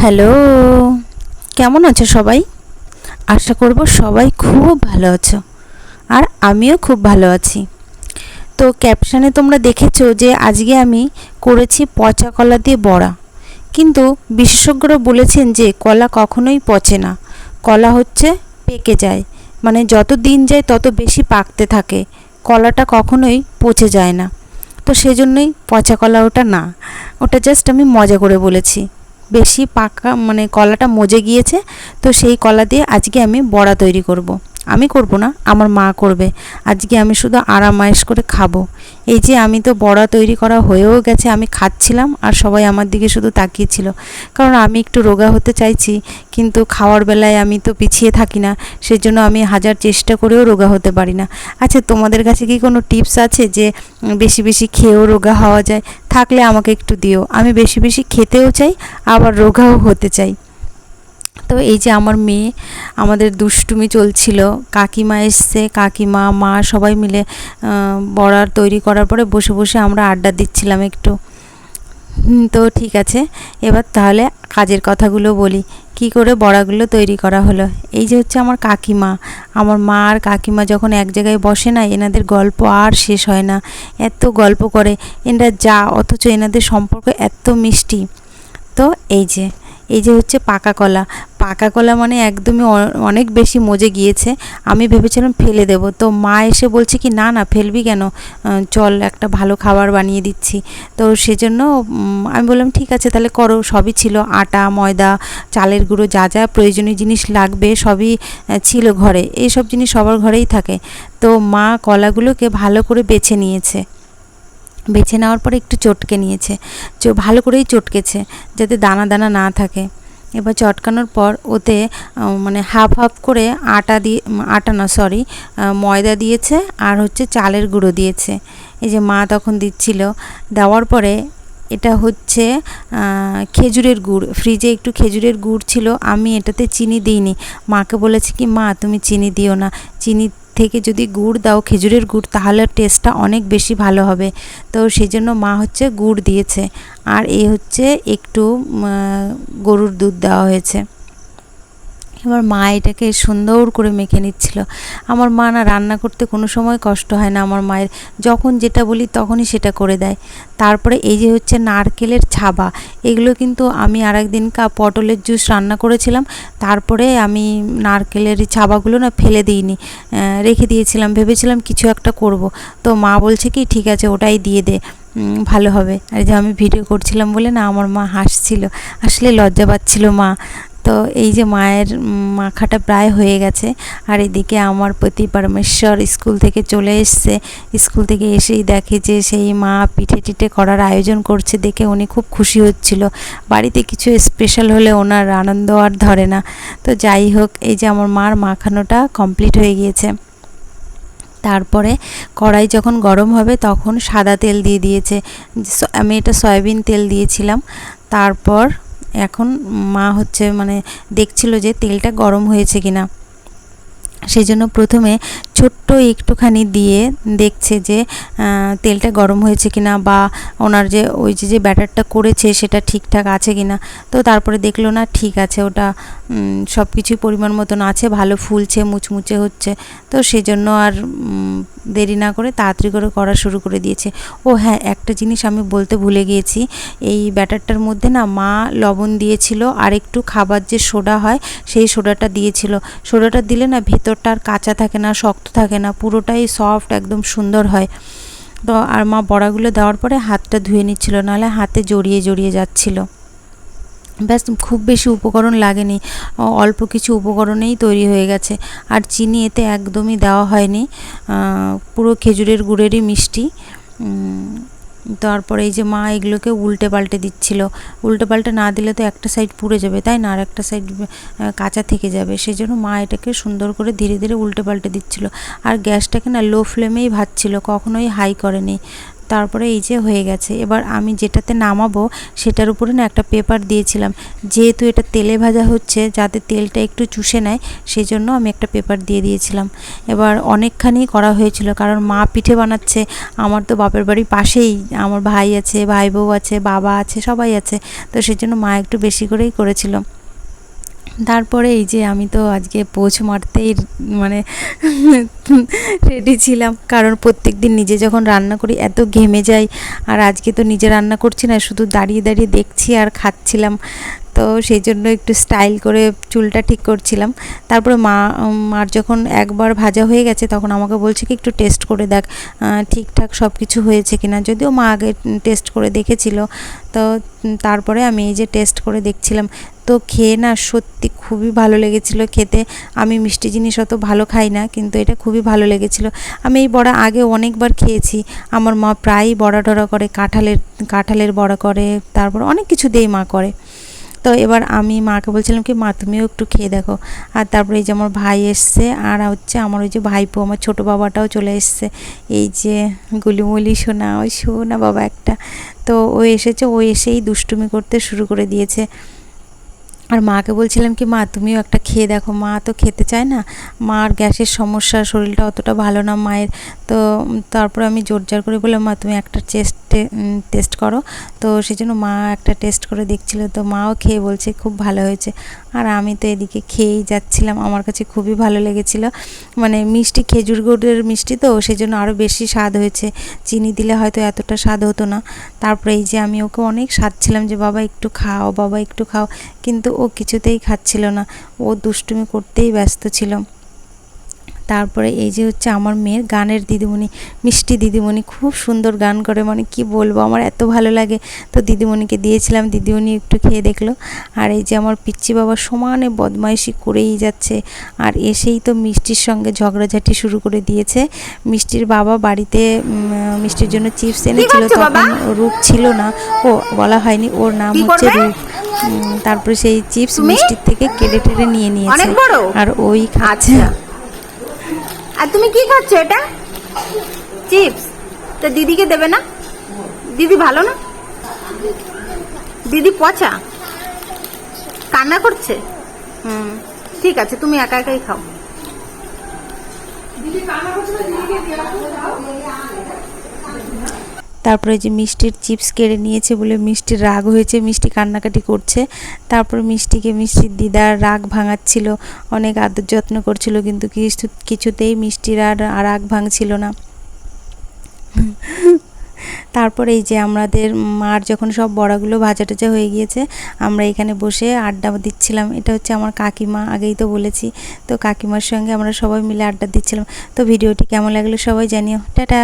Hello, কেমন আছো সবাই? আশা করব সবাই খুব ভালো আছো। আর আমিও খুব ভালো আছি। তো ক্যাপশনে তোমরা দেখেছো যে আজকে আমি করেছি পচা কলা দিয়ে বড়া। কিন্তু বিশেষজ্ঞরা বলেছেন যে কলা কখনোই পচে না, কলা হচ্ছে পেকে যায়, মানে যত দিন যায় তত বেশি পাকতে থাকে, কলাটা কখনোই পচে যায় না। তো সেজন্যই পচা কলা ওটা না, ওটা জাস্ট আমি মজা করে বলেছি। বেশি পাকা মানে কলাটা মজে গিয়েছে, তো সেই কলা দিয়ে আজকে আমি বড়া তৈরি করব। আমি করব না, আমার মা করবে। আজকে আমি শুধু আরামায়েশ করে খাবো। এই যে আমি তো বড়া তৈরি করা হয়েও গেছে, আমি খাচ্ছিলাম আর সবাই আমার দিকে শুধু তাকিয়েছিল, কারণ আমি একটু রোগা হতে চাইছি, কিন্তু খাওয়ার বেলায় আমি তো পিছিয়ে থাকি না, সেজন্য আমি হাজার চেষ্টা করেও রোগা হতে পারি না। আচ্ছা, তোমাদের কাছে কি কোনো টিপস আছে যে বেশি বেশি খেয়েও রোগা হওয়া যায়? থাকলে আমাকে একটু দিও, আমি বেশি বেশি খেতেও চাই, আবার রোগাও হতে চাই। তো এই যে আমার মেয়ে, আমাদের দুষ্টুমি চলছিল। কাকিমা এসছে, কাকিমা মা সবাই মিলে বড়া তৈরি করার পরে বসে বসে আমরা আড্ডা দিচ্ছিলাম একটু। তো ঠিক আছে, এবার তাহলে কাজের কথাগুলো বলি। কি করে বড়াগুলো তৈরি করা হলো। এই যে হচ্ছে আমার কাকিমা, আমার মা আর কাকিমা যখন এক জায়গায় বসে না, এনাদের গল্প আর শেষ হয় না। এত গল্প করে এনারা, যা অথচ এনাদের সম্পর্ক এত মিষ্টি। তো এই যে হচ্ছে পাকা কলা। পাকা কলা মানে একদমই অনেক বেশি মজে গিয়েছে। আমি ভেবেছিলাম ফেলে দেব, তো মা এসে বলছে কি না না ফেলবি কেন, চল একটা ভালো খাবার বানিয়ে দিচ্ছি। তো সেজন্য আমি বললাম ঠিক আছে তাহলে করো। সবই ছিল, আটা, ময়দা, চালের গুঁড়ো, যা যা প্রয়োজনীয় জিনিস লাগবে সবই ছিল ঘরে। এইসব জিনিস সবার ঘরেই থাকে। তো মা কলাগুলোকে ভালো করে বেছে নিয়েছে, বেছে নেওয়ার পরে একটু চটকে নিয়েছে, ভালো করেই চটকেছে যাতে দানা দানা না থাকে। এবার চটকানোর পর ওতে মানে হাফ হাফ করে আটা দিয়ে, আটা না সরি, ময়দা দিয়েছে আর হচ্ছে চালের গুঁড়ো দিয়েছে। এই যে মা তখন দিচ্ছিল, দেওয়ার পরে এটা হচ্ছে খেজুরের গুড়। ফ্রিজে একটু খেজুরের গুড় ছিল, আমি এটাতে চিনি দিইনি। মাকে বলেছি কি মা তুমি চিনি দিও না, চিনি থেকে যদি গুড় দাও, খেজুরের গুড়, তাহলে টেস্টটা অনেক বেশি ভালো হবে। তো সেই জন্য মা হচ্ছে গুড় দিয়েছে। আর এই হচ্ছে একটু গরুর দুধ দেওয়া হয়েছে। এবার মা এটাকে সুন্দর করে মেখে নিচ্ছিল। আমার মা না রান্না করতে কোনো সময় কষ্ট হয় না, আমার মায়ের যখন যেটা বলি তখনই সেটা করে দেয়। তারপরে এই যে হচ্ছে নারকেলের ছাবা, এগুলো কিন্তু আমি আরেকদিন পটলের জুস রান্না করেছিলাম, তারপরে আমি নারকেলের ছাবাগুলো না ফেলে দিইনি, রেখে দিয়েছিলাম, ভেবেছিলাম কিছু একটা করব। তো মা বলছে কি ঠিক আছে ওটাই দিয়ে দে, ভালো হবে। আর যে আমি ভিডিও করছিলাম বলে না আমার মা হাসছিল, আসলে লজ্জা পাচ্ছিল মা। তো এই যে মায়ের মাখাটা প্রায় হয়ে গেছে। আর এদিকে আমার পতি পরমেশ্বর স্কুল থেকে চলে এসছে। স্কুল থেকে এসেই দেখে যে সেই মা পিঠে টিঠে করার আয়োজন করছে, দেখে উনি খুব খুশি হচ্ছিল। বাড়িতে কিছু স্পেশাল হলে ওনার আনন্দ আর ধরে না। তো যাই হোক, এই যে আমার মার মাখানোটা কমপ্লিট হয়ে গিয়েছে। তারপরে কড়াই যখন গরম হবে তখন সাদা তেল দিয়ে দিয়েছে, আমি এটা সয়াবিন তেল দিয়েছিলাম। তারপর এখন মা হচ্ছে মানে দেখছিল যে তেলটা গরম হয়েছে কিনা, সেই জন্য প্রথমে ছোট্ট একটুখানি দিয়ে দেখছে যে তেলটা গরম হয়েছে কিনা, বা ওনার যে ওই যে ব্যাটারটা করেছে সেটা ঠিকঠাক আছে কিনা। তো তারপরে দেখলো না ঠিক আছে, ওটা সব কিছুই পরিমাণ মতন আছে, ভালো ফুলছে, মুচমুচে হচ্ছে। তো সেজন্য আর দেরি না করে তাড়াতাড়ি করে করা শুরু করে দিয়েছে। ও হ্যাঁ, একটা জিনিস আমি বলতে ভুলে গিয়েছি, এই ব্যাটারটার মধ্যে না মা লবণ দিয়েছিল আর একটু খাবার যে সোডা হয় সেই সোডাটা দিয়েছিল। সোডাটা দিলে না ভেতরটা আর কাঁচা থাকে না, শক্ত থাকে না, পুরোটাই সফট একদম সুন্দর হয়। তো আর মা বড়াগুলো দেওয়ার পরে হাতটা ধুয়ে নিচ্ছিল, নাহলে হাতে জড়িয়ে জড়িয়ে যাচ্ছিল। ব্যাস, খুব বেশি উপকরণ লাগেনি, অল্প কিছু উপকরণেই তৈরি হয়ে গেছে। আর চিনি এতে একদমই দেওয়া হয়নি, পুরো খেজুরের গুড়েরই মিষ্টি। তারপরে এই যে মা এগুলোকে উল্টে পাল্টে দিচ্ছিল, উল্টে পাল্টে না দিলে তো একটা সাইড পুড়ে যাবে তাই না, আর একটা সাইড কাঁচা থেকে যাবে। সেই জন্য মা এটাকে সুন্দর করে ধীরে ধীরে উল্টে পাল্টে দিচ্ছিল। আর গ্যাসটাকে না লো ফ্লেমেই ভাজছিল, কখনোই হাই করেনি। তারপরে এই যে হয়ে গেছে। এবার আমি যেটাতে নামাবো সেটার উপরে না একটা পেপার দিয়েছিলাম, যেহেতু এটা তেলে ভাজা হচ্ছে যাতে তেলটা একটু চুষে নেয় সেই জন্য আমি একটা পেপার দিয়ে দিয়েছিলাম। এবার অনেকখানি করা হয়েছিল, কারণ মা পিঠে বানাচ্ছে। আমার তো বাপের বাড়ির পাশেই আমার ভাই আছে, ভাই বউ আছে, বাবা আছে, সবাই আছে, তো সেই জন্য মা একটু বেশি করেই করেছিল। তারপরে এই যে আমি তো আজকে পোঁছ মারতেই মানে রেডি ছিলাম, কারণ প্রত্যেক দিন নিজে যখন রান্না করি এত ঘেমে যাই, আর আজকে তো নিজে রান্না করছি না, শুধু দাঁড়িয়ে দাঁড়িয়ে দেখছি আর খাচ্ছিলাম। তো সেই জন্য একটু স্টাইল করে চুলটা ঠিক করছিলাম। তারপরে মার যখন একবার ভাজা হয়ে গেছে তখন আমাকে বলছে কি একটু টেস্ট করে দেখ ঠিকঠাক সব কিছু হয়েছে কিনা, যদিও মা আগে টেস্ট করে দেখেছিল। তো তারপরে আমি এই যে টেস্ট করে দেখছিলাম, তো খেয়ে না সত্যি খুবই ভালো লেগেছিলো খেতে। আমি মিষ্টি জিনিস অত ভালো খাই না, কিন্তু এটা খুবই ভালো লেগেছিলো। আমি এই বড়া আগে অনেকবার খেয়েছি, আমার মা প্রায়ই বড়া টড়া করে, কাঁঠালের বড়া করে, তারপর অনেক কিছু দিয়েই মা করে। তো এবার আমি মাকে বলছিলাম কি মা তুমিও একটু খেয়ে দেখো। আর তারপরে এই যে আমার ভাই এসছে, আর হচ্ছে আমার ওই যে ভাইপো আমার ছোটো বাবাটাও চলে এসছে। এই যে গুলিমুলি সোনা, ওই সোনা বাবা একটা, তো ও এসেছে, ও এসেই দুষ্টুমি করতে শুরু করে দিয়েছে। আর মাকে বলছিলাম কি মা তুমিও একটা খেয়ে দেখো, মা তো খেতে চায় না, মার গ্যাসের সমস্যা, শরীরটা অতটা ভালো না মায়ের। তো তারপরে আমি জোরজার করে বললাম মা তুমি একটা টেস্ট করো। তো সেই জন্য মা একটা টেস্ট করে দেখছিল, তো মাও খেয়ে বলছে খুব ভালো হয়েছে। আর আমি তো এদিকে খেয়েই যাচ্ছিলাম, আমার কাছে খুবই ভালো লেগেছিলো। মানে মিষ্টি, খেজুর গুড়ের মিষ্টি তো সেই জন্য আরও বেশি স্বাদ হয়েছে, চিনি দিলে হয়তো এতটা স্বাদ হতো না। তারপরে এই যে আমি ওকে অনেক সাধছিলাম যে বাবা একটু খাও, বাবা একটু খাও, কিন্তু ও কিছুতেই খাচ্ছিল না, ও দুষ্টুমি করতেই ব্যস্ত ছিল। তারপরে এই যে হচ্ছে আমার মেয়ের গানের দিদিমণি, মিষ্টি দিদিমণি, খুব সুন্দর গান করে, মানে কি বলবো, আমার এত ভালো লাগে। তো দিদিমণিকে দিয়েছিলাম, দিদিমণি একটু খেয়ে দেখলো। আর এই যে আমার পিচ্চি বাবা সমানে বদমাইশি করেই যাচ্ছে, আর এসেই তো মিষ্টির সঙ্গে ঝগড়াঝাটি শুরু করে দিয়েছে। মিষ্টির বাবা বাড়িতে মিষ্টির জন্য চিপস এনেছিল, তখন রূপ ছিল না, ও বলা হয়নি, ওর নাম হচ্ছে রূপ। তারপরে সেই চিপস মিষ্টির থেকে কেড়ে টেড়ে নিয়ে নিয়েছে, আর ওই খাচ্ছে। আর তুমি কি খাচ্ছ? এটা চিপস, তো দিদিকে দেবে না? দিদি ভালো না, দিদি পচা, কান্না করছে। ঠিক আছে, তুমি একা একাই খাও। তারপরে যে মিষ্টির চিপস কেড়ে নিয়েছে বলে মিষ্টির রাগ হয়েছে, মিষ্টি কান্নাকাটি করছে। তারপর মিষ্টির দিদার রাগ ভাঙাচ্ছিল, অনেক আদর যত্ন করছিল, কিন্তু কিছুতেই মিষ্টির আর রাগ ভাঙছিল না। তারপরে এই যে আমাদের মার যখন সব বড়াগুলো ভাজা টাজা হয়ে গিয়েছে, আমরা এখানে বসে আড্ডা দিচ্ছিলাম। এটা হচ্ছে আমার কাকিমা, আগেই তো বলেছি। তো কাকিমার সঙ্গে আমরা সবাই মিলে আড্ডা দিচ্ছিলাম। তো ভিডিওটি কেমন লাগলো সবাই জানিও। টাটা।